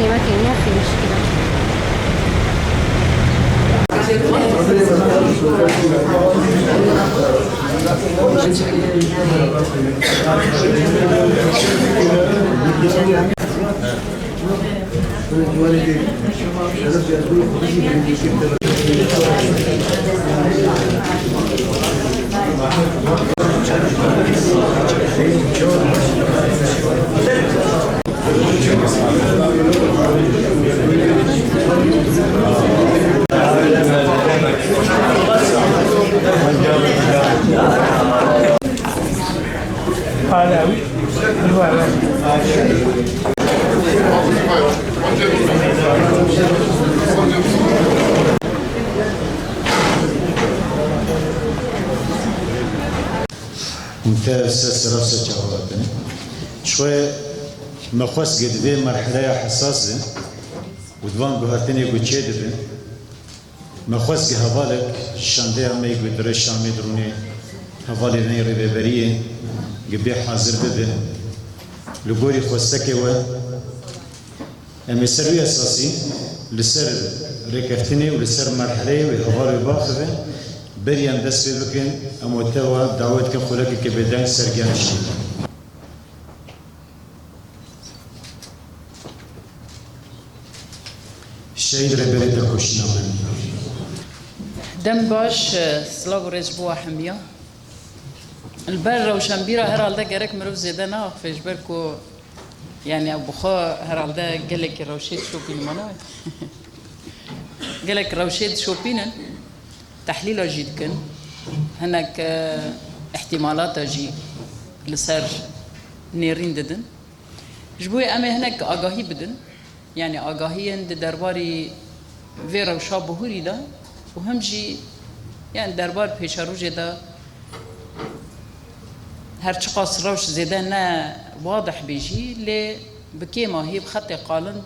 عالي ما في مشكلة. ممتاز رفسة جوابنا شوي مخص قد في مرحلة حساسة ودوان قهرتني قد شيدبن مخص هفالك شاندية ما يقول درش عمي دروني هفالي ذني ربيبرية قبي حاضر ببن لقوري خوستكي و أمي سروي أساسي لسر ركفتني ولسر مرحلة وهفالي باخذ بريان دست بكن اموتوا دعوت که خلقی که بدن سرگرشی. شهید ربری دکوشنا. دم باش سلاو رزبوا حمية. البر وشنبيرة هرالده جرك مروف زيدنا فيش بركو يعني أبو خا هرالده جلك روشيد شو بين مناي. جلك روشيد شو بينن. تحليله جيدكن هناك احتمالات جي لسر نيرين ددن جبوي أمي هناك آگاهی بدن يعني آگاهی عند درباري ويرا وشابهوري دا وهم جي يعني دربار پیشاروج دا هرچ قاس روش زيدا نا واضح بيجي لي بكي ما هي بخط قالند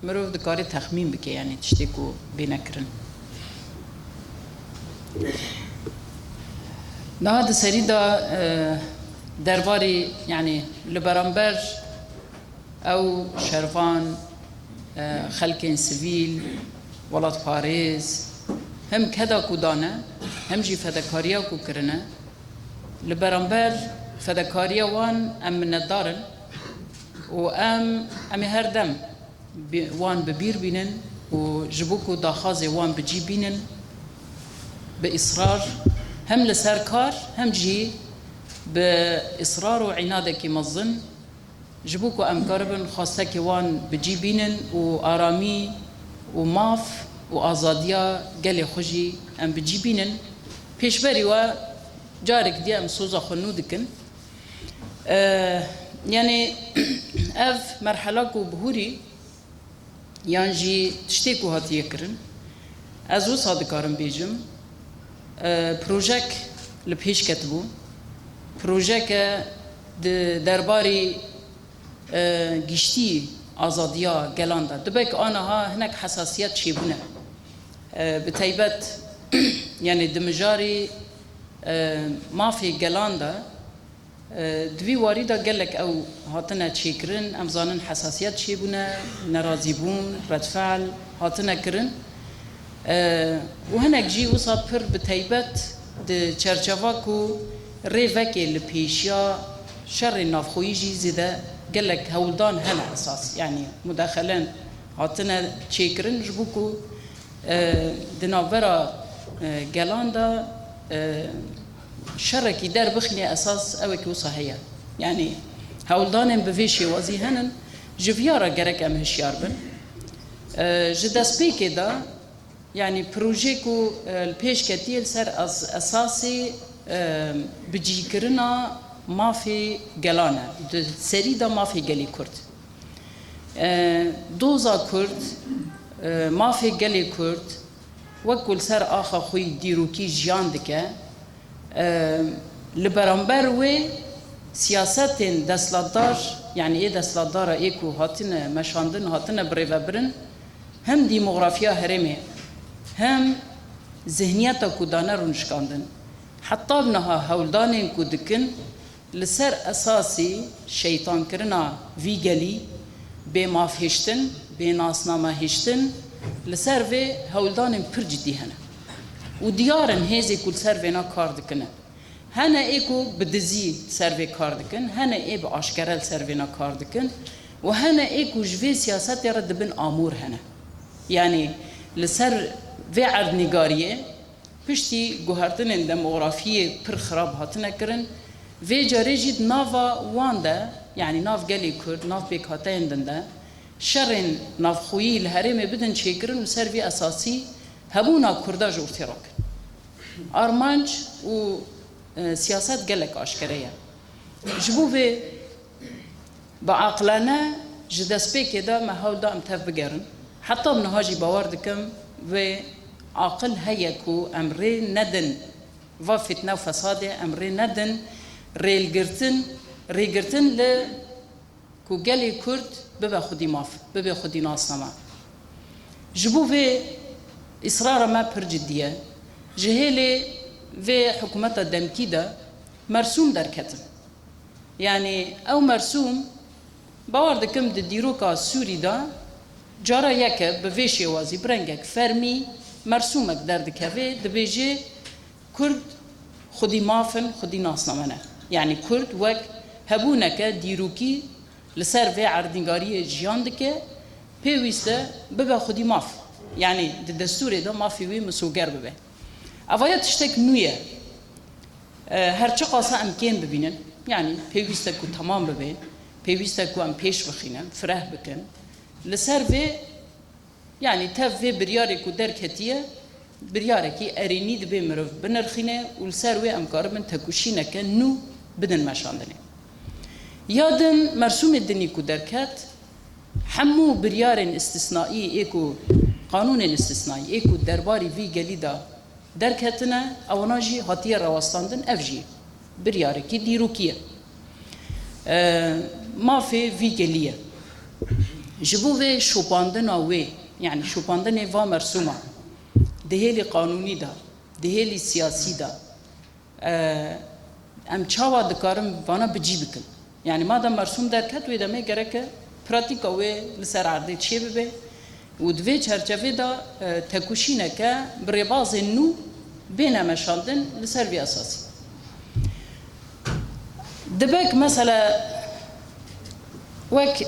مروف دكاري تخمين بكي يعني تشتكو بينكرن نهاد سريدا درباري يعني لبرامبر أو شرفان خلق سيفيل ولاد باريس هم كذا كودانا هم جي فدكاريا كوكرنا لبرامبر فدكاريا وان أم من الدارن وأم أم هردم وان ببير بينن وجبوكو داخازي وان بجي بينن بإصرار هم لسركار هم جي بإصرار وعنادك مظن جبوكو أمكاربن خاصة كوان بجيبينن وآرامي وماف وآزاديا قالي خجي أم بجيبينن بيشبري وجارك دي أم سوزا خنودكن يعني أف مرحلة بهوري يانجي تشتيكو هاتي يكرن أزو صادقارن بيجم پروژک لپیش کتبو پروژک درباری گشتی آزادیا گلاندا دبک آنها هناك حساسیت چیبونه بتایبت يعني دمجاري ما في گلاندا دوی واریدا گلک او هاتنا چیکرن امزانن حساسیت چیبونه نرازیبون ردفعل هاتنا کرن وهناك جي وصابر بتيبت د چرچواكو ريفاكي لبيشيا شر النافخوي جي زيدا قال لك هولدان هنا اساس يعني مداخلان عطنا تشيكرن جبوكو دنافرا جالاندا شركي دار بخني اساس اوك وصهيا يعني هولدان بفيشي وازي هنن جفيارا جرك ام هشياربن جدا سبيكي دا يعني بروجيكو البيش كتير سر اساسي بجيكرنا ما في جلانا سريدا ما في جلي كرد دوزا كرد ما في جلي كرد وكل سر آخر خوي ديروكي جيان دكا لبرامبر و سياسات دستلدار يعني ايه دستلدار ايكو هاتنا مشاندن هاتنا بريفابرن هم ديموغرافيا هرمي هم ذهنيتا كودانا رونشكاندن حتى بنها هولدانين كودكن لسر اساسي شيطان كرنا فيجلي بمافهشتن به ناسنامه هشتن لسر و هولدان پر جدی هنه و دیارن هزی کل سر و نا کار دکنه هنه ایکو بدزی سر و کار دکن هنه ای به آشکرال سر و نا کار دکن و هنه ایکو جوی سیاست یارد دبن آمور هنه یعنی لسر و عرض نگاریه پشتی گوهرتن دموغرافی پر خراب هاتنه کرن و جاری جید ناوا وانده یعنی ناف گلی کرد ناف بیکاتین دنده شرن ناف خویی الهرم بدن چه کرن و سر وی اساسی هبونا کرده جورتی را کن آرمانج و سیاست گلک آشکریه جبو به با عقلانه جدسپی که دا محاول دا امتف بگرن حتی منهاجی باور دکم و عاقل هيا كو أمري ندن وفتنة وفساد أمري ندن ريلگرتن ل كو جالي كرد ببا خدي ماف ببا خدي ناسنما جبو في إصرار ما پر جدية جهيلي في حكومة الدمكي دا مرسوم در كتن يعني أو مرسوم باور دكم ديروكا سوري دا جارا يكا بفيشي وازي برنگك فرمي مرسومك درد كافي دبيجي كرد خدي مافن خدي ناسنامنه يعني كرد وك هبونك ديروكي لسر في عردنگاري جيان دكه بيويسته ببا خدي ماف يعني الدستور ده مافي وي مسوگر ببه اوايا تشتك نويه هرچه قاسا امكان ببينن يعني بيويسته كو تمام ببه بيويسته كو ام پیش بخينن فرح بكن لسر في يعني تف برياري كو دركتيه برياري كي اريني دبي مرف بنرخينه ولسر وي امكار من تكوشينه كنو بدن مشاندنه يادن مرسوم الدني كو دركات حمو بريار استثنائي ايكو قانون استثنائي ايكو درباري في جليدا دركتنا او ناجي هاتيه رواستاندن افجي برياري كي ديروكيه ما في جليه جبوه شوباندن اوي يعني شوباندن و مرسومه دهيلي قانوني دا دهيلي سياسي دا ام چاوا دكارم وانا بجي بكن يعني ما دام مرسوم دركت ويدا ما گرك براتيكا وي لسر عرضي چي ببه ودوي چرچوه دا تكوشينه که بريباز نو بين مشاندن لسر بي اساسي دبك مثلا وك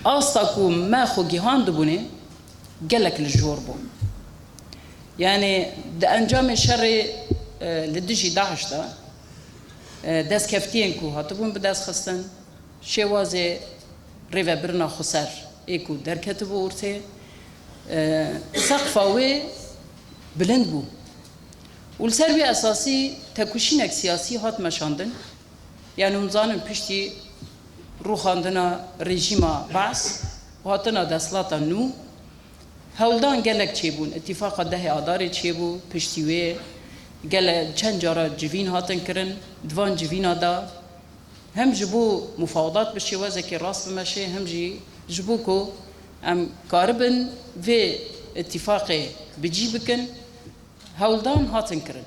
آستاكو ما خو جهان دبونه قالك الجور بو يعني ده انجام الشر لدجي داعش دا داس كفتين كو هاتبون بداس خستن شوازي ريفا برنا خسر ايكو در كتبو ورتي سقفاوي بلند بو والسربي اساسي تكوشينك سياسي هات مشاندن يعني مزانن پشتي روخاندنا رژیما بعث و هاتنا دستلاتا نو هولدان گلک چی بون اتفاق ده آدار چی بو پشتیوه گل چند جارا جوین هاتن کرن دوان جوینا دا هم جبو مفاوضات بشی وزه که راست بمشه هم جبو کو ام کاربن و اتفاق بجی بکن هولدان هاتن کرن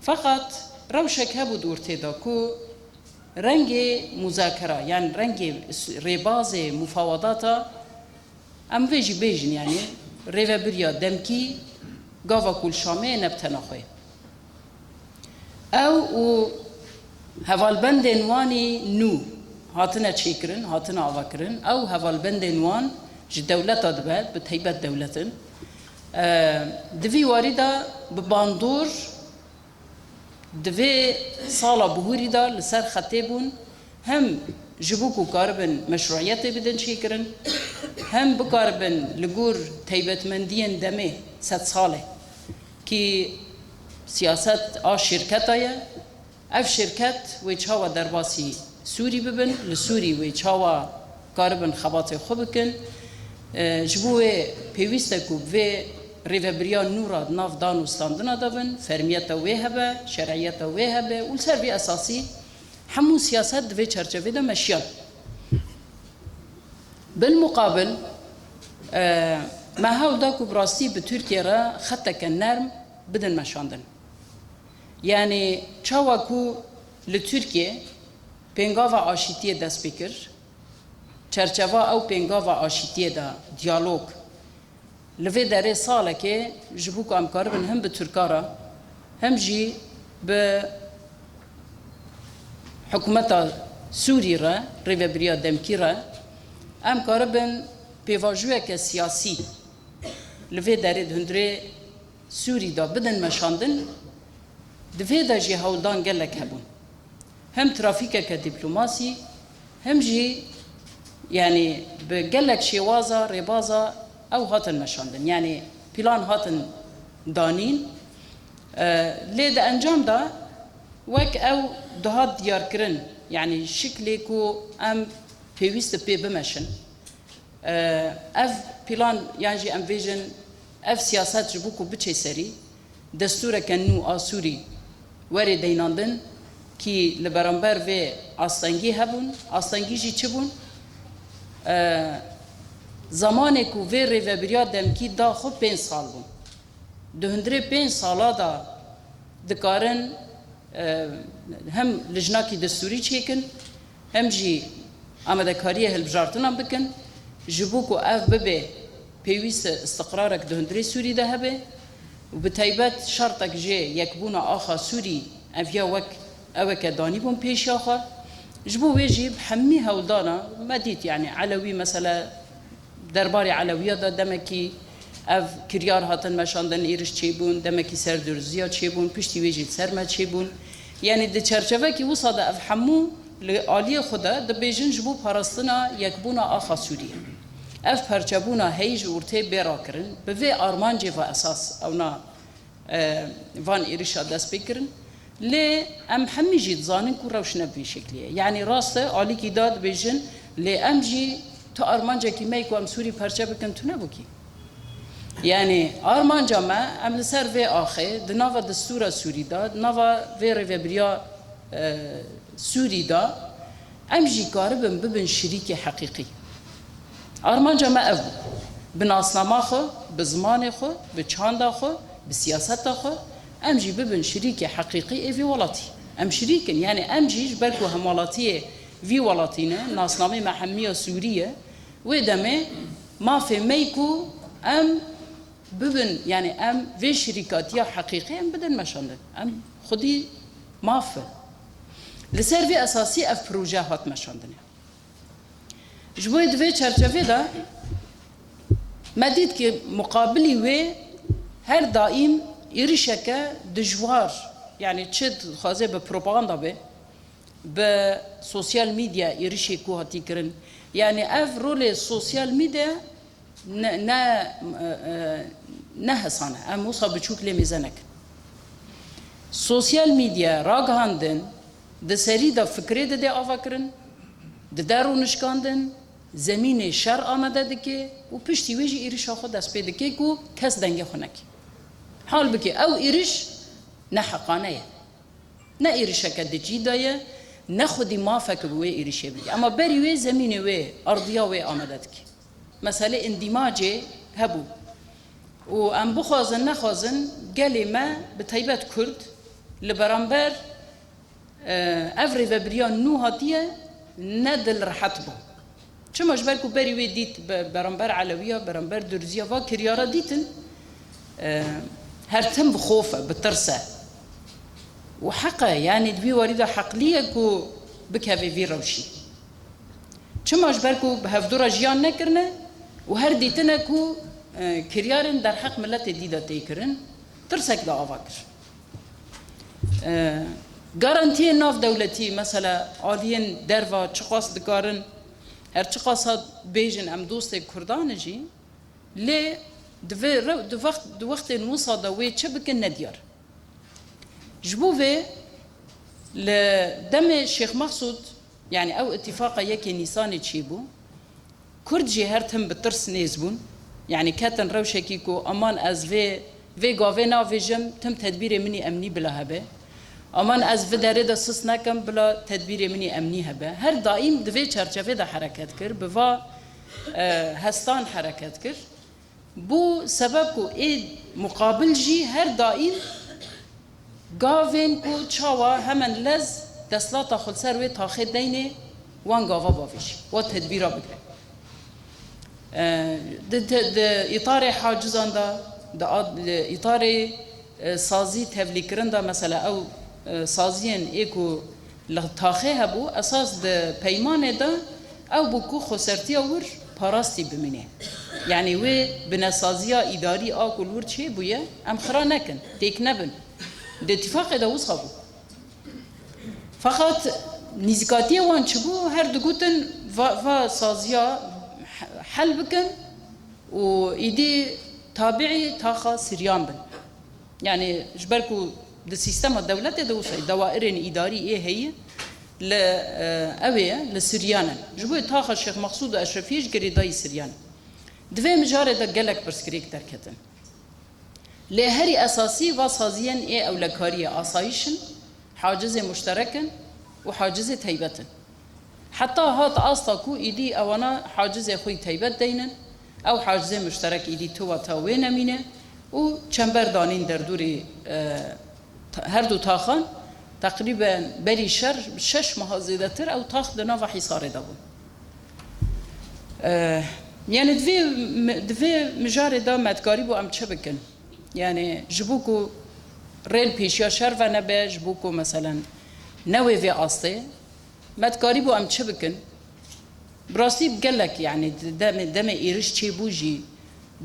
فقط روشک هبو دورته دا کو رنگ مذاکره يعني رنگ رباز مفاوضات ام ویجی بیجن يعني ريفا بريا دمكي قاوا كل شامي نبتناخوي او هوالبند انواني نو هاتنا تشيكرن هاتنا آواكرن او هوالبند انوان جي دولتا دبات بتهيبت دولتن دوی وارده بباندور دوی سالا بهوری دا لسر خطه بون هم جبوکو کاربن مشروعیت بدن چی کرن هم بکاربن لگور تیبتمندین دمه 100 ساله که سیاست شرکت آیا اف شرکت و چاوا درباسی سوری ببن لسوری و چاوا کاربن خبات خوب بکن جبوه پیوسته کو و ریوبریان نورا ناف دانو ستاندنا دابن فرمیت وهبه شرعیت وهبه ولسر بی اساسی همو سیاست دوی چرچوه ده مشیان بالمقابل ما هاو داكو براستی به ترکیه را خطک نرم بدن مشاندن يعني چاواکو لترکیه پنگاو آشیتی دست بکر چرچوا او پنگاوا آشیتیه دا دیالوگ لوی داره ساله که جبو که امکار بن هم به ترکارا هم جی به حکومت سوری را ریوبریا دمکی را امکار بن پیواجوه که سیاسی لوی داره دهندره سوری دا بدن مشاندن دوی دا جی هولدان گلک هبون هم ترافیک که دیپلوماسی هم جی يعني بقلك شوازة ربازة أو هاتن مشاندن يعني بلان هاتن دانين ليد أنجام دا وك أو دهات ديار كرن يعني شكلكو أم بيويست بي بمشن أف بلان يعني أم فيجن أف سياسات جبوكو بچه سري دستور كنو آسوري وري ديناندن كي لبرانبر في آستانگي هبون آستانگي جي چبون زمانی که وی ریوبریا دمکی دا خود 5 سال بود دهندره 5 سالا دا دکارن هم لجناکی دستوری چیکن هم جی آمده کاری هلبجارتنا بکن جبو که اف ببه پیویست استقرارک دهندره سوری ده هبه و بتایبت شرطک جه یکبونا آخا سوری افیا وک اوک دانی بون پیش آخا جبو ويجيب حميها ودانا ما ديت يعني علوي مثلا درباري علوية دا دمكي اف كريار هاتن مشاندن ايرش چيبون دمكي سر درزيا چيبون پشتي ويجيت سر ما چيبون يعني دي چرچوه كي وصادا اف حمو لآلية خدا دا بيجن جبو پرستنا يكبونا آخا سوريا اف پرچبونا هيج ورته بيرا کرن بوي آرمانجي و اساس اونا وان ايرشا دست بكرن لي ام حمي جيت زانن كو روشنا بشكليه يعني راسته عالي كي داد بيجن لي ام جي تو ارمانجا كي مايكو ام سوري پرچه بكن تو نبوكي يعني ارمانجا ما ام لسر في اخي دناوا دستور سوري داد ناوا في ريفبريا سوري دا ام جي قاربن ببن شريك حقيقي ارمانجا ما ابو بناسنامه خو بزمان خو بچاندا خو بسياست خو ام جي ببن شريك حقيقي في ولاتي ام شريك يعني ام جي بركو همولاتيه في ولاتينا ناسنامه محميه سوريه ودمه ما في ميكو ام ببن يعني ام في شركات يا حقيقي ام بدن مشاندن ام خدي ما في لسر في اساسي اف بروجيهات مشاندن جبوي دوي چرچوه دا مدید که مقابلی و هر دائم ایرشکه دجوار يعني تشد خازه ببروباغندا به سوسيال ميديا ایرشی کو هاتی کرن يعني اف رول السوسيال ميديا نه حسانه ام وصا بچوک لمیزنک سوسيال ميديا راگهاندن ده سری دا فکره ده آوا کرن ده درو نشکاندن زمین شر آمده دکه و پشتی ویجی ایرش خود دست پیدا که کو کس دنگه خونکی حال بکی او ایرش نه حقانه نه ایرش کده جیدایه نه خودی مافک بوی ایرشه بی اما بری وی زمین وی ارضیا وی آمده دکه مسئله اندماجه هبو و ام بخوازن نخوازن گلی ما به طیبت کرد لبرانبر افری و بریان نو هاتیه ندل رحت بو چما جبر کو بری وی دیت برانبر علویه برانبر درزیه و کریارا دیتن هر تم بخوفه بترسه وحقه يعني دبي وريده حقليه كو بكافي في روشي چما جبر کو بهفدورا جيان نکرنه و هر دیتنه کو کریارن در حق ملت دیده تیکرن ترسک دا آواکر گارانتی ناف دولتی مثلا آلین دروا چقاس دکارن هر چقاس بیجن ام دوست کردان جی لی دو وقت نوصا دوی چه بکن ندیار جبوه لدم شيخ مقصود يعني او اتفاق يكي نيساني تشيبو كرد جي هرتهم بترس نيزبون يعني كاتن روشكيكو امان از في غافينا في جم تم تدبير مني امني بلا هبه امان از في دارده سس نكم بلا تدبير مني امني هبه هر دائم دوي چرچفه ده حركت كر بوا هستان حركت كر بو سبب کو اي مقابل جي هر دائم گاوین کو چاوا همن لز دستلاتا خود سر و تاخد دینه وان گاوا باویش و تدبیرا بگره ده اطار حاجزان ده اطار سازی تبلیکرن ده مثلا او سازین ایکو لطاخه هبو اساس ده پیمانه ده او بکو خسرتی ور پاراستی بمینه یعنی وی بنسازیا اداری آکل ور چه بویه ام خرا نکن تیک نبن ده اتفاق ده وصخه بو فقط نزیکاتی وان چه بو هر دو گوتن و سازیا حل بکن و ایدی تابعی تاخا سریان بن يعني جبركو ده سيستم الدولة دوسي دوائر إداري إيه هي لأوية لسريانا جبوي تاخا الشيخ مقصود أشرفيش قري داي سريانا دوه مجارة دا قلق برسكريك تركتن لهري أساسي وصازيا إيه أولكارية آسايشن حاجز مشتركا وحاجز تيبتن حتى هات آستاكو إيدي أوانا حاجز خوي تيبت دينا أو حاجز مشترك إيدي توا تاوين أمينه و چنبر دانین در دوری هر دو تاخان تقریبا بری 6 ماه زیاده تر او تاخ دنا و حصار دابون يعني دوی مجار دا مدکاری بو ام چه بکن يعني جبوكو ريل پیشیا شر و نبه جبوكو مثلا نوی وی آسته مدکاری بو ام چه بکن براستی بگلک يعني دم ایرش چه بوجی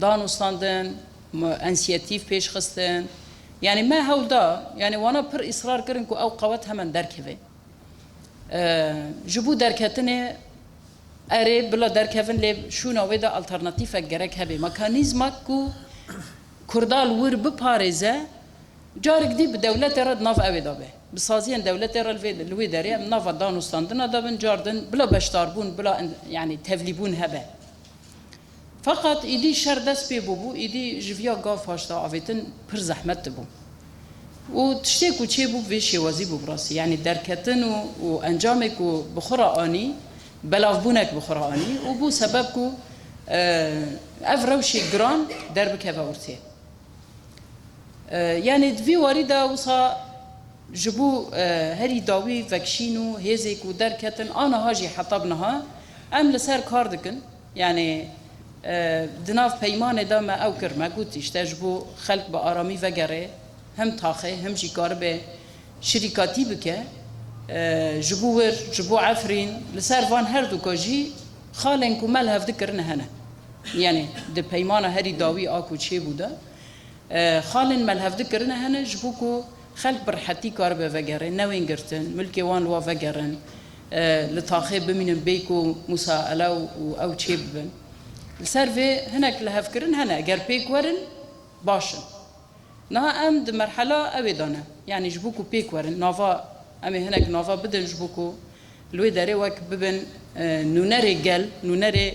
دانوستاندن انسياتيف پیش خستن يعني ما هودا يعني وانا پر اصرار کرن کو او قوت همن درکوه جبو درکتنه اره بلا درکون لب شو نوې دا الټرناتیو ګرک هبه مکانیزم کو کردال ور بپارزه جارك دي بدولة رد ناف أبي دابه بسازين دولة رد الوي داري ناف دانوستاندنا دابن جاردن بلا بشتاربون بلا يعني تفليبون هبه فقط إيدي شر دست بي بوبو إيدي جويا قاف هاشتا أفيتن پر زحمت بو وتشتكو چه بو في شوازي بو براسي يعني دركتن وأنجامك بخرا آني بلاف بخرا آني وبو سببكو أفروشي جران دربك هفاورتي يعني دوی وارده وصا جبو هری داوی وکشینو هزیک و درکتن آنها هاجی حطبنها ام لسر کار دکن يعني دناف پیمان دام او کرما گوتیش تجبو خلق با آرامی وگره هم تاخه هم جی کار به شرکاتی بکه جبو ور جبو عفرین لسر وان هر دو کاجی خالن کو مل هفته کرنه هنه يعني د پیمان هری داوی آکو چه بوده خالن مل هفته کرنه هنه جبوکو خلق برحتی کار به وگره نوین گرتن ملکی وان لوا وگرن لطاخه بمینن بیکو مسائله و او چه ببن السرفي هناك لهف كرن هنا اگر بيك ورن باشن نها ام د مرحله اويدانه يعني جبوكو بيك ورن نافا امي هناك نافا بدن جبوكو لوي داري وك ببن نونري قال نونري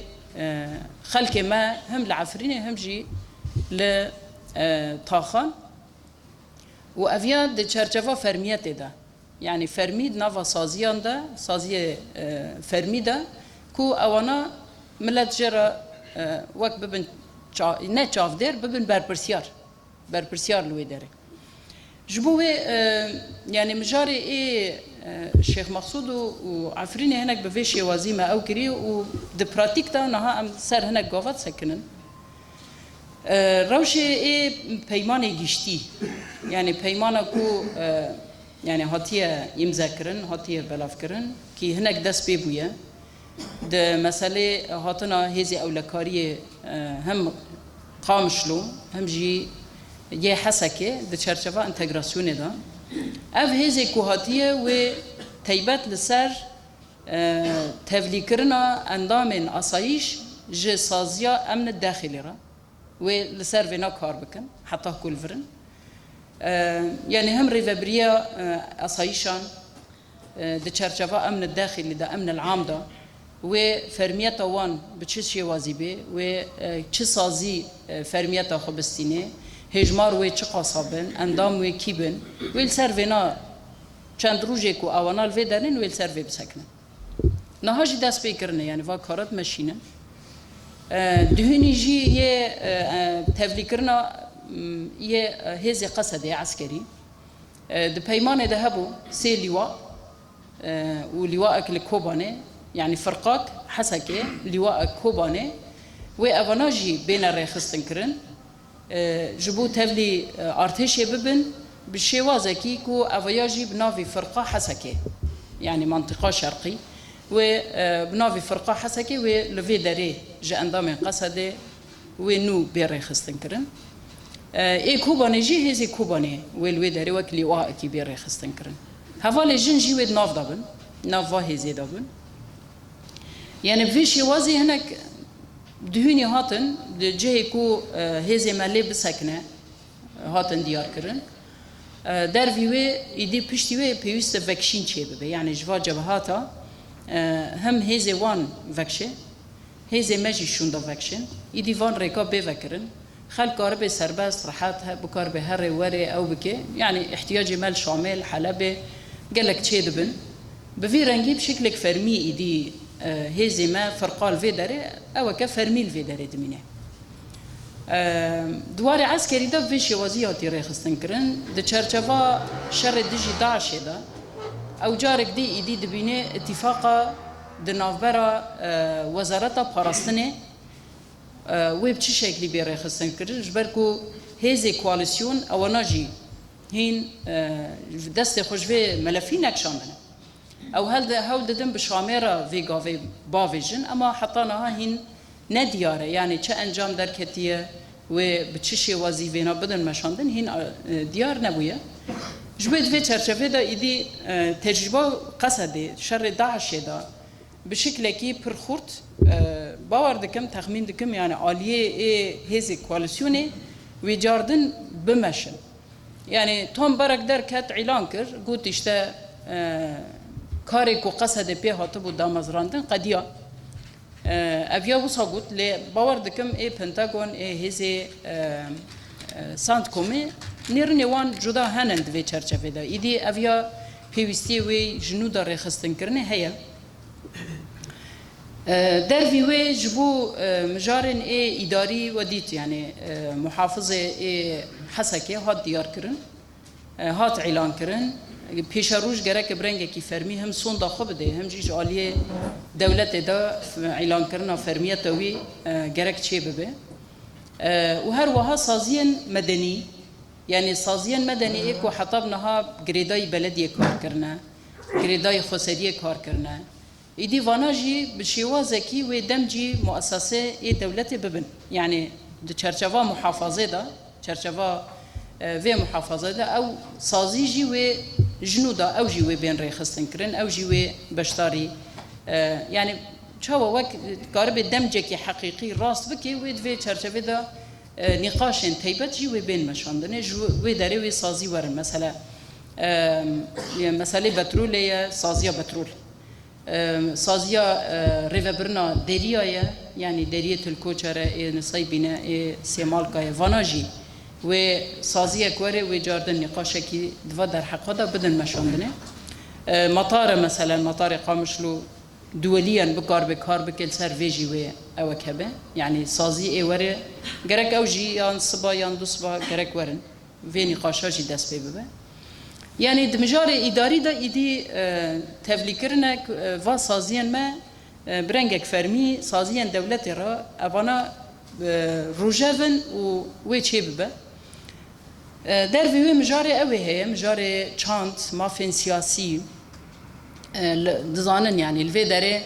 خلك ما هم العفرين هم جي ل طاخان وافيا د چرچفا فرميت ده يعني فرميد نافا سازيان ده سازي فرميده كو اوانا ملت جرا وقت ببن نه چاف در ببن برپرسیار لوی داره جبوه يعني مجاري ايه الشيخ مقصود وعفريني هناك بفيشي وزيمة او كري و د براتيك تا نها ام سر هناك قوات سكنن روشي ايه پیمانه گشتی يعني پیمانه کو يعني هاتيه يمذكرن هاتيه بلاف کرن كي هناك دست بيبويه ده مسألة هاتنا هذه أولكارية هم قامشلو هم جي يه حسكة ده شرشفة انتجراسيون ده أف هذه كوهاتية و تيبات لسر تفليكرنا أندام أصايش ج سازيا أمن الداخلي را و لسر فينا كار بكن حتى كل فرن يعني هم ريفابريا أصايشان ده شرشفة أمن الداخلي ده أمن العام ده و فرمیت وان به چه شوازی به و چه سازی فرمیت خبستینه هجمار و چه قصابن اندام و کیبن و سر ونا چند روزه کو اوانال و درن و سر و بسکنن نهاجی دست بکرنه یعنی وا کارات ماشینه دهنی جی یه تفلیکرنا یه هزی قصده عسکری د پیمان ده هبو سه لیوا و لیوا اکل کوبانه يعني فرقاك حسكي لواء كوباني وأفناجي بين الرخصتن كرن جبو تفلي ارتشي ببن بالشوازكي كو افياجي بنافي فرقه حسكي يعني منطقه شرقي وبنافي فرقه حسكي ولفي داري جا اندام قصده ونو بيرخصتن كرن اي كوباني جي هزي كوباني والوي داري وكلي واكي بيرخصتن كرن هفالي جنجي ود ناف دابن ناف هزي دابن يعني في شوازي هناك دهوني هاتن جهي كو هزي مالي بسكنه هاتن ديار كرن در فيوي يدي بشتوي بيوست فاكشين چه ببه يعني جوا جبهاتا هم هزي وان فاكشي هزي ماجي شوندا فاكشن يدي وان ريكا بفكرن خلق كاربي سرباز راحتها بكاربي هري وري او بكي يعني احتياجي مال شامل حلبة قالك چه دبن بفي رنجي بشكلك فرمي يدي هزي ما فرقال في داري او كفرميل في داري دمينه دواري عسكري دا في شوازياتي ريخستن كرن د چرچوا شر دجي داعش دا او جارك دي ايدي دبينه اتفاقا د نافبرا وزارتا پاراستنه و بچه شکلی بی رخصتن کرد جبرکو هزی کواليسيون او ناجي هين دست خوش في ملفي نكشاندن او هل ددن بشاميرا فيغا في بافيجن اما حطاناها هين ندياره يعني چه انجام در كتيه و بچشي وظيفينا بدن مشاندن هين ديار نبويه جبت في چرچفه دا ايدي تجربه قصدي شر داعش دا بشكل كي برخورت باور دكم تخمين دكم يعني عاليه اي هزي كواليسيوني ويجاردن بمشن يعني توم برك در كات اعلان كر قلت اشتا كاري كو قصد بي هاتبو دامزراندن قديا افيا وصا قلت لي باور دكم اي بنتاغون اي هزي سانت كومي نيرني وان جدا هنند في چرچفه دا ايدي افيا بيوستي وي جنودا رخصتن كرني هيا در فيوي جبو مجارن اي اداري وديت يعني محافظه اي حسكي هات ديار كرن هات اعلان كرن پیشروش گرک برنگ کی فرمی هم سون دا خوب ده هم جیج عالیه دولت دا اعلان کرنا فرمیت وی گرک چه ببه و هر وها سازین مدنی يعني سازين مدني ايكو حطبناها جريداي بلديه كار كرنا جريداي خسريه كار كرنا ايدي فاناجي بشيوازكي ودمجي مؤسسه اي دولتي ببن يعني تشرشفا محافظه دا تشرشفا في محافظه دا او سازيجي و جنودا او جي و بين ريخستن كرن او جي و بشتاري يعني شاو وقت قارب دمجكي حقيقي راست بكي و في تشرشفه دا نقاش تيبت جي وبين مشاندنه و داري و سازي ورن مثلا مساله بترول سازيا بترول سازيا ريفبرنا دريا يعني دريه الكوچره نصيبنا سيمالكا فاناجي و سازيا كوري و جاردن نقاشكي دوا در حقا بدن مشاندنه مطار مثلا مطار قامشلو دوليا بكار بكار بكل سر فيجي و او كبه يعني سازي اي وري غرك او جي يان صبا يان دو صبا غرك ورن في نقاشا جي داس بيبه يعني دمجار اداري دا ايدي تفليكرنا وا سازيان ما برنگك فرمي سازيان دولتي را ابانا روجافن و وي تشيبه در في مجاري اوي هي مجاري چانت مافين سياسي دزانن يعني الفيدري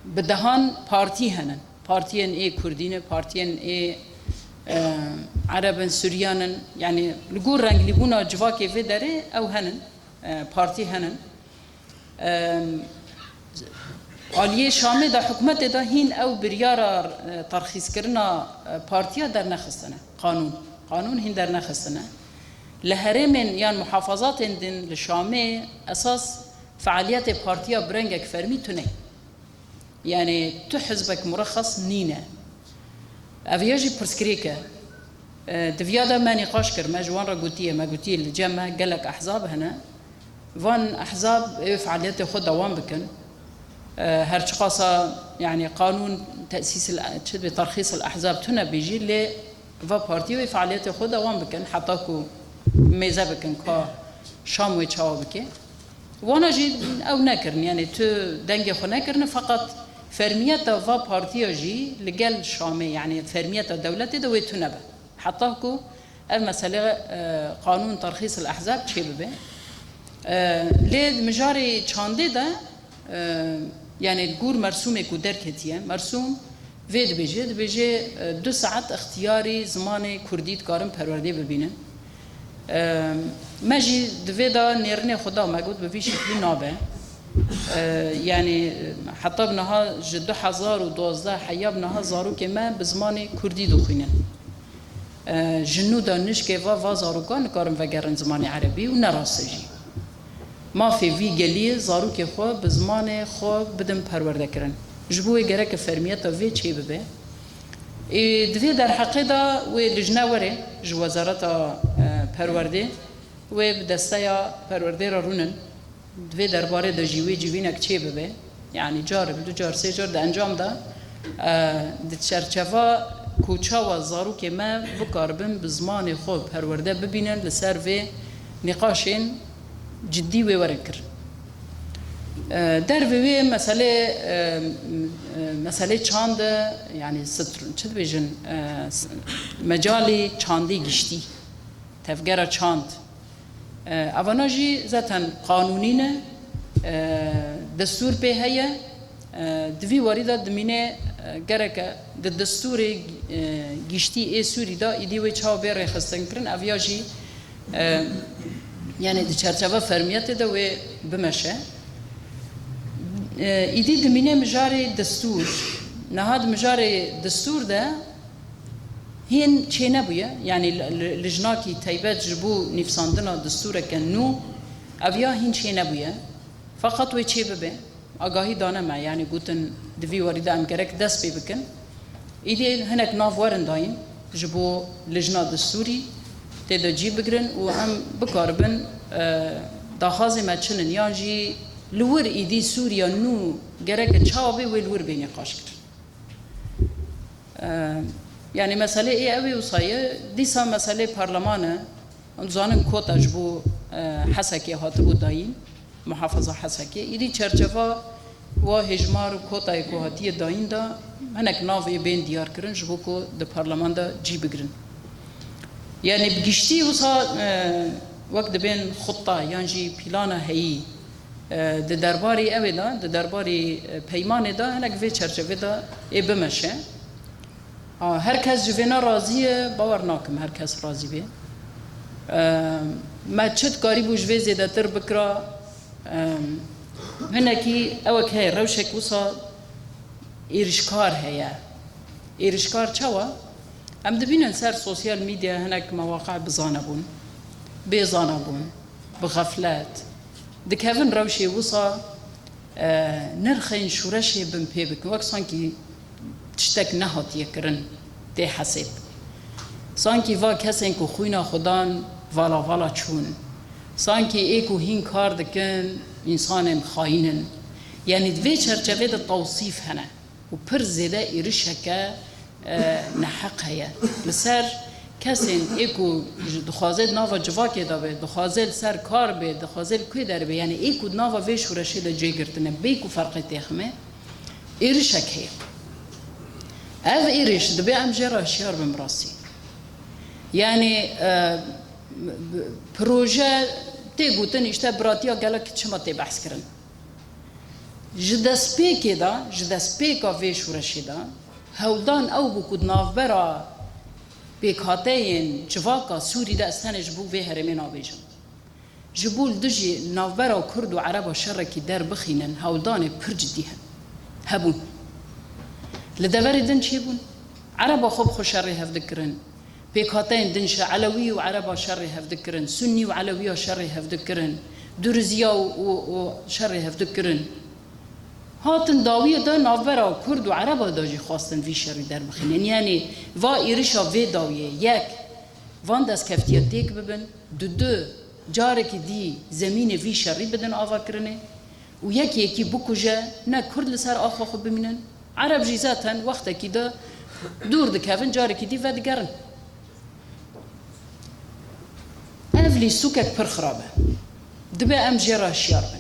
بدهان بارتي هنن بارتيين اي كردين بارتيين اي عربن سوريانن يعني لقول رنگ لبونا جواكي فيدري او هنن بارتي هنن عالیه شامل دا حکومت دا هین او بریار ترخیص کرنا بارتیا در نخستنه قانون هین در نخستنه لهرمن يعني محافظات دين لشامي اساس فعاليات بارتيا برنجك فرمي توني يعني تحزبك مرخص نينا افياجي برسكريكا دفيادا ما نقاش كر ما جوان رقوتيه ما قوتيه الجامعه قال لك احزاب هنا فان احزاب فعاليات خد دوام بكن هرشقاصه يعني قانون تاسيس ترخيص الاحزاب تنا بيجي ل فا بارتي فعاليات خد دوام بكن حتىكو ميزه بكن كا شام و چاو بكي وانا جي او نكرن يعني تو دنگي خو نكرن فقط فرميتا فا بارتيا جي لقال شامي يعني فرميتا دولتي دو تنبه حطاكو المسألة قانون ترخيص الأحزاب شي ببه لید مجاری چانده ده يعني الجور مرسومه كودر كتيه مرسوم وید بيجي 2 ساعت اختياري زمان كرديت كارم پرورده ببینن ماجي دویدا نيرنه خدا مگود به شکلی نابه يعني حتى بنها جدو 2012 حيابنها زارو كما بزمان كردي دخينن جنو دانش که و زاروکان کارم وگرن زمان عربی و نراسجی ما في گلی زارو که خو بزمان خو بدم پرورده کرن جبوی گره که فرمیتا وی چی ببه دوی در حقیقه و لجنوره جو وزارت پرورده و بدسته پرورده را رونن دوی درباره دا جیوی جیوینک چی ببه يعني جار دو جار سه جار ده انجام ده ده چرچوا کوچا و زارو که ما بکاربن بزمان خوب پرورده ببینن لسر و نقاشین جدی و ورکر در وی مسئله چاند يعني چه بیجن مجالی چاندی گشتی تفگره چاند اواناجی زتن قانونینه دستور به هيا دوی واریدا دمینه گرکه د دستور گشتی ای سوری دا ایدی و چاو بیر خستن کرن اویاجی يعني د چرچوه فرمیت ده و بمشه ایدی دمینه مجاری دستور نهاد مجاری دستور ده هین چه نبویه يعني لجناکی تایبت جبو نفساندنا دستور کنو اویا هین چه نبویه فقط و چه ببه آگاهی دانه ما يعني گوتن دوی واریده ام گرک دست بی بکن ایدی هنک ناف ورن داین جبو لجنا دستوری تیدا جی بگرن و هم بکاربن داخازی ما چنن یا جی لور ایدی سوریا نو گرک چاوه و لور بینی قاش کرن يعني مسألة إيه أوي وصاية ديسا مسألة برلمانة انزانن كوتا جبو حسكي هاتبو داين محافظة حسكي إيدي چرچفا و هجمار كوتا يكو هاتيه داين دا هنك ناوي بين ديار كرن جبو كو دا برلمان دا جي بگرن يعني بگشتي وصا وقت بين خطة يعني بلانا هي دا درباري أوي دا دا درباري پیمان دا هنك في چرچفه دا إيه بمشه هر کس جوینا راضیه باور ناکم هر کس راضی به ما چت کاری بو جوی زیاده تر بکرا هنکی اوک هی روشک وصا ایرشکار هیا ایرشکار چوا ام دبینن سر سوسیال میدیا هنک مواقع بزانبون بزانبون بغفلات دکهون روشی وصا نرخین شورشی بم پی بکن وقت سانکی تشتك نهات يكرن دي حسب سانكي وا كسن كو خوينا خدان والا چون سانكي ايكو هين كار دكن انسان خاينن يعني دوي چرچوه ده توصيف هنا و پر زيده ايرشكه نحق هيا لسر كسن ايكو دخوازد ناوا جواكي دابه دخوازد سر كار به دخوازد كوي دربه يعني ايكو ناوا وي شورشي ده جي گرتنه بيكو فرق تخمه ايرشك هيا هذا إيريش دبي أم جرا شيار بمراسي يعني بروجة تيجوتن يشتا براتيا قالك شما تبحث كرن جداس بي كده جداس بي كافيش ورشيدا هودان أو بكود نافبرا بيكاتين جواكا سوري دا استانج بو في هرمين آبيجن جبول دجي نافبرا كرد وعرب وشركي دار بخينن هودان برجديهن هبون لدوار دن چی بون؟ عرب خوب خوشری هفدکرن پیکاتین دنش علوی و عرب شری هفدکرن سنی و علوی شری هفدکرن درزیا و شری هفدکرن هاتن داوی دا نافبرا کرد و عرب داجی خواستن وی شری در بخینن یعنی و ایرشا وی داویه یک وان دست کفتیت دیک ببن دو جارک دی زمین وی شری بدن آوا کرنه و یکی بکوجه نه کرد لسر آخوا خوب بمینن عرب جيزاتن وقتا كده دور دكافن جاري كده فادقرن أفلي سوكك برخرابة دبا أم جيرا شياربن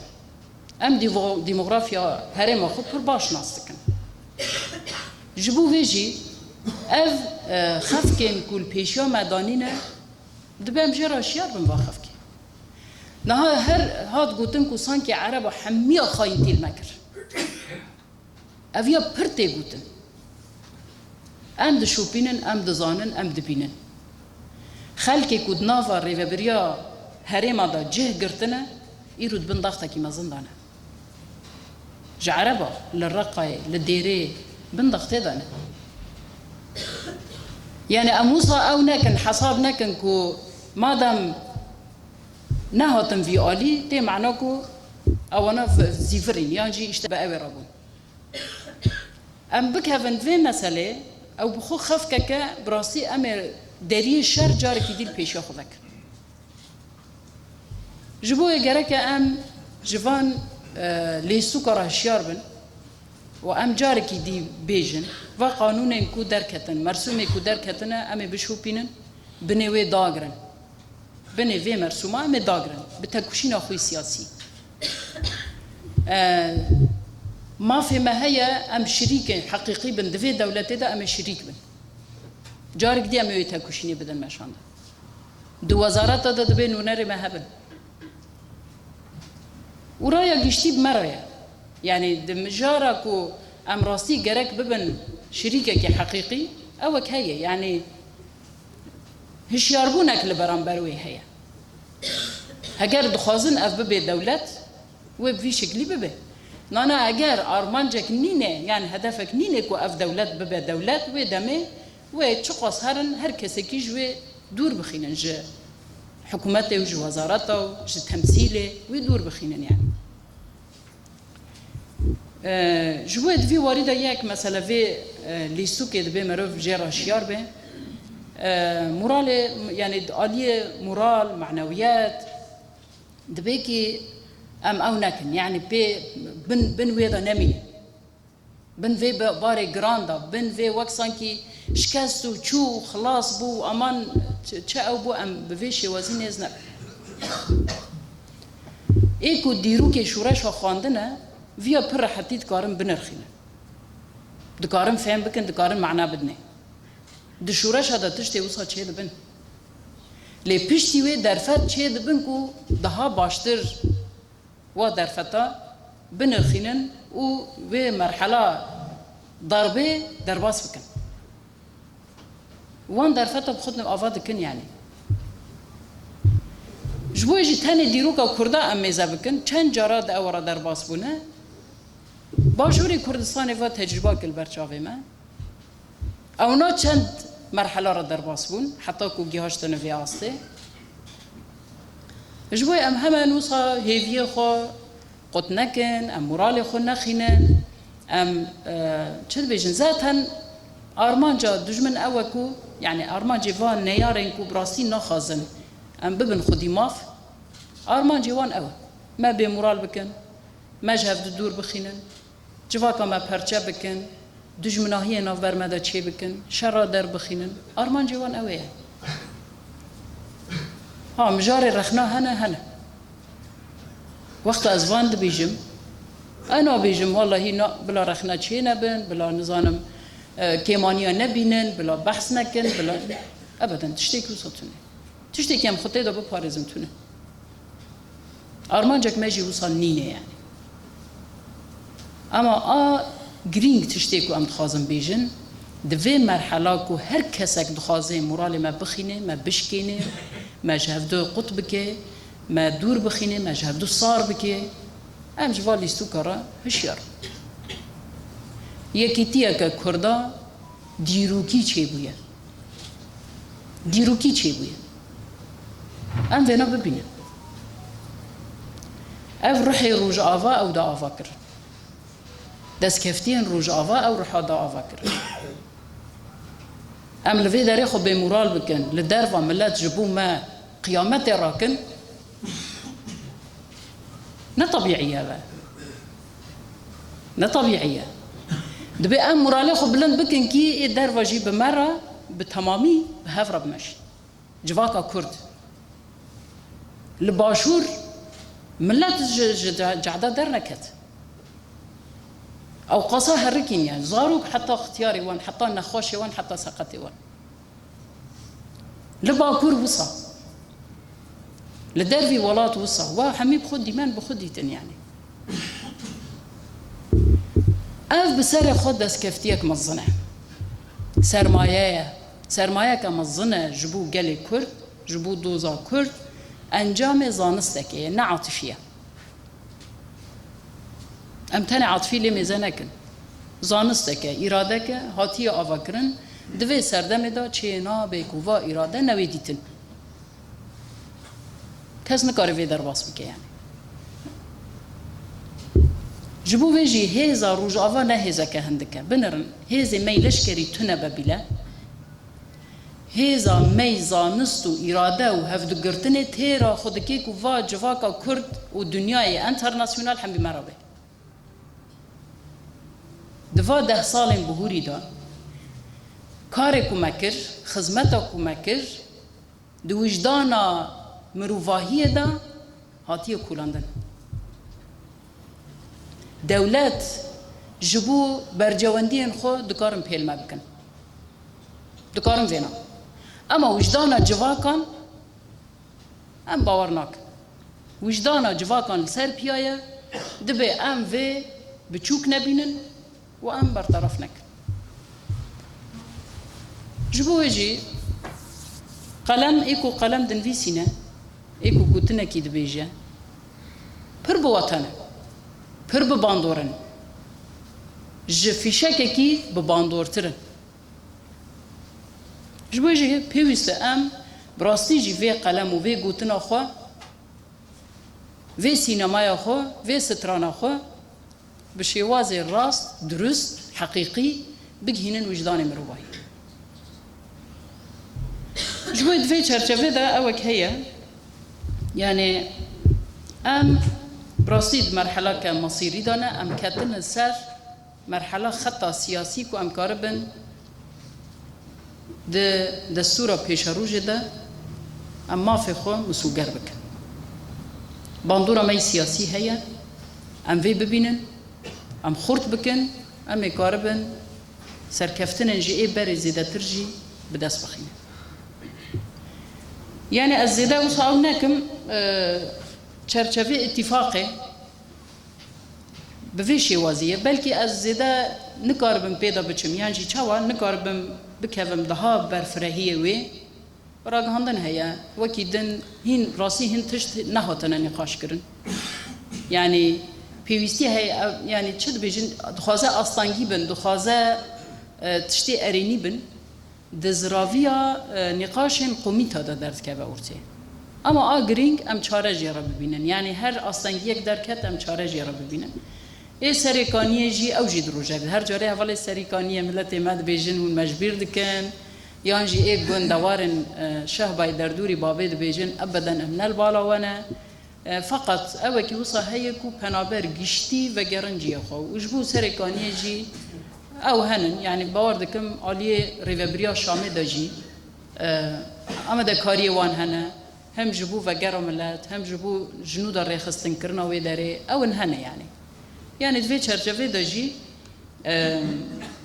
ام ديموغرافيا هرم خو پر باش ناستكن جبو ویجی اف خفکن کل پیشیا مدانینه دبم جرا شیار بن با خفکی نه هر هاد گوتن کو سانکی عرب حمیا خاين تیل مکر اویا پرته گوتن ام دشوپینن ام دزانن ام دبینن خلکی کود نافا ریوبریا هرم دا جه گرتنه ایرود بن ضغطه کی مزندانه جعربا للرقاي للديري بندق تدانه يعني أموصا أو نكن حساب نكن كو مادام نهاتم في آلي تي معناكو أو أنا في زيفرين يعني اشتبه أوي رابون أم بكهفن في مسألة أو بخو خفكك براسي أمر داري الشر جارك يديل بيش ياخذك جبوه جارك أم جوان ليسوكرا شياربن وام جاركي دي بيجن وقانون كو دركتن مرسوم كو دركتن ام بشوبينن بنوي داغرن بنوي مرسومه ام داغرن بتكوشين اخوي سياسي ما في ما هي ام شريك حقيقي بن دفي دولتي دا ام شريك بن جارك دي ام يتكوشيني بدل مشان دو وزارات دا دبن ونري ما هبن ورايا جشتي بمرايا يعني دمجاركو ام راسي جرك ببن شريكك حقيقي او هي يعني هش يربونك لبرامبروي هي هجر دخازن اف ببي دولت وبفي شكلي ببي نانا اگر ارمانجك نينه يعني هدفك نينه كو اف دولت ببي دولت ودمي وتشقص هرن هر كسكي جوي دور بخينن جا حكومته وجو وزارته وجو تمثيله ويدور بخينن يعني جواد في واردة ياك مثلا في ليسوك دبي مروف جيرا شيار به مورال يعني آلية مورال معنويات دبيكي ام او نكن يعني بن ويدا نمي بن في باري جراندا بن في وكسانكي شكاستو تشو خلاص بو امان تشاو بو ام بفيشي وزين يزنب ايكو ديروكي شورش خواندنه ویا پر حتیت کارم بنرخینه دکارم فهم بکن دکارم معنا بدنه دشورش هذا تشتي وصا چه دبن لی پشتی و درفت چه دبن کو daha باشتر و درفتا بنرخینن و مرحله ضربه درباس بکن وان درفتا بخدنا آفاد کن يعني جبوجي تاني ديروكا كردا أميزا بكن چند جارات أورا درباس بونه باشوری کردستان و تجربه کل برچاوی ما اونا چند مرحله را درباس بون حتی کو گیهاشت نوی آسته جبوی ام همه نوصا هیوی خو قد نکن ام مورال خو نخینن ام چند بیجن ذاتن آرمانجا دجمن اوکو يعني آرمان جوان نیارین کو براستی نخازن ام ببن خودی ماف آرمان جوان او ما به مورال بکن ما جهف دور بخینن جواکا ما پرچه بکن دجمناهی ناف برمدا چه بکن شرا در بخینن آرمان جوان اوه ها مجار رخنا هنه وقت از واند بیجم انا بیجم والله نا بلا رخنا چه نبن بلا نظانم کیمانیا نبینن بلا بحث نکن بلا ابدا تشتیک وسطونه تشتیک هم خطه دا بپارزم تونه آرمان جک مجی وصل نینه يعني اما گرینگ تشتیکو ام دخوازم بیجن دوی مرحله کو هر کسک دخوازه مورال ما بخینه ما بشکینه ما جهدو قطب که ما دور بخینه ما جهدو صار بکه ام جوالی سوکارا هشیار یکی تیه که کردا دیروکی چه بویه دیروکی چه بویه ام وینا ببینه اف روحی روج آوا او دا آوا کرد دست کفتین روج آوا او روح دا آوا کرد ام لفی داری خو به مورال بکن لدر و ملت جبو ما قیامت راکن نه طبیعیه با نه طبیعیه دبی ام مورال خو بلند بکن کی در و جی بمره بتمامی به هفر بمشی جواکا کرد لباشور ملات جعدا درنكت او قصا هركين يعني زاروك حتى اختياري وان حتى نخوشي وان حتى سقطي وان لباكور وصا لدربي ولات وصا وحمي بخدي من بخديتن يعني اف بسر خد دس كفتيك مزنه سرمایه كمزنه جبو قلي كرد جبو دوزا كرد انجام زانستك نه عاطفيه امتنع عاطفي لي ميزانكن زانستك ارادك هاتي افكرن دوی سردم دا چینا بیکووا اراده نویدیتن کس نکاره وی در باس بکه یعنی جبو ویجی هیزا روز آوا نه هیزا که هندکه بنرن هیزی میلش کری تونه ببیله هیزا می زانست و اراده و هفدو گرتنه تیرا خودکی کووا جواکا کرد و دنیای انترناسیونال هم بیمرابه دوا 10 سال بهوری دا کار کومکر خدمت کومکر دو وجدانا مروفاهی دا هاتیه کولاندن دولت جبو برجواندین خو دکارم پیل ما بکن دکارم وینا اما وجدانا جواکان ام باور ناک وجدانا جواکان سر پیایه دبی ام وی بچوک نبینن و ام برطرف نکن جبو يجي قلم ايكو قلم دنفيسينا ايكو قوتنا كي دبيجا پر بوطنه پر بباندورن جفيشك كي بباندورترن جبو يجي بيوست ام براستي جي في قلم و في قوتنا خو في سينمايا خو في سترانا خو بشيوازي الراس درست حقيقي بجهنن وجداني مروباي جوید في چرچوه دا اوک هيا يعني ام براسيد مرحلة كمصيري دانا ام كاتن السر مرحلة خطة سياسي كو ام كاربن دستورة پیشروج دا ام ما في خو مسوگر بكن باندورة مي سياسي هيا ام في ببينن ام خورت بكن ام كاربن سركفتن جي اي بري زيادة ترجي بدست بخينه يعني الزيادة وصاوناكم چرچوه اتفاقي بفيشي وازية بلكي الزيادة نكاربم بيدا بچم يعني جي چاوا نكاربم بكوم دها برفرهية وي براغ هندن هيا وكي دن هين راسي هين تشت نهاتنا نقاش کرن يعني بيوستي هيا يعني چد بيجن دخوازه اصلانگي بن دخوازه تشتي اريني بن دزراویا نقاشن قومی تا درد که باورته اما آگرینگ ام چاره جیرا ببینن یعنی هر آستانگی یک درکت ام چاره جیرا ببینن ای سریکانیه جی او جی دروجه هر جاره اول سریکانیه ملت مد بیجن هون مجبور دکن یان جی ای گندوارن شهبای دردوری بابید بیجن ابدا امنال بالاوانه فقط او کی وصا هيكو پنابر گشتي و گرنجي خو وجبو سریکانیه جی او هنن يعني باوردكم عليه ريفبريا شامي دجي اما دا كاري وان هنا هم جبو وقرا ملات هم جبو جنود الريخستن كرنا ويداري او هنا يعني دفي چرچوه دجي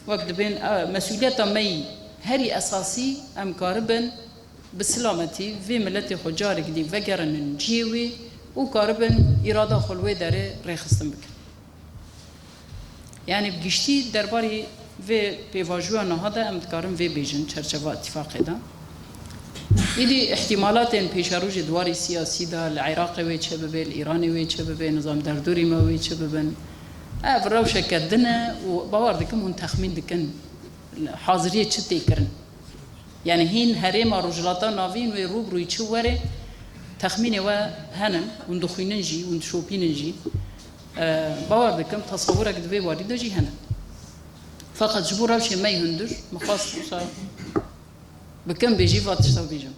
وقت بين مسؤوليات مي هري اساسي ام كاربن بسلامتي في ملتي خجارك دي وقرن جيوي وكاربن اراده خلوي داري ريخستن بك يعني بگشتی درباره و پیواژو نهاده امتکارم و بیجن چرچوه اتفاق ده ایدی احتمالات این پیشروج دواری سیاسی ده العراق وی چه ببه ایرانی وی چه ببه نظام دردوری ما وی چه ببن روشه کردنه و باور دکم هون تخمین دکن حاضریه چه تیکرن يعني هين هرم رجلاتا نافين وروب روي تشوره تخمين و هنن وندخيننجي وندشوبيننجي باور بكم تصورك دبي وارد جي هنا فقط جبور شيء ما يهندر مخاص بكم بيجي فاتش بيجم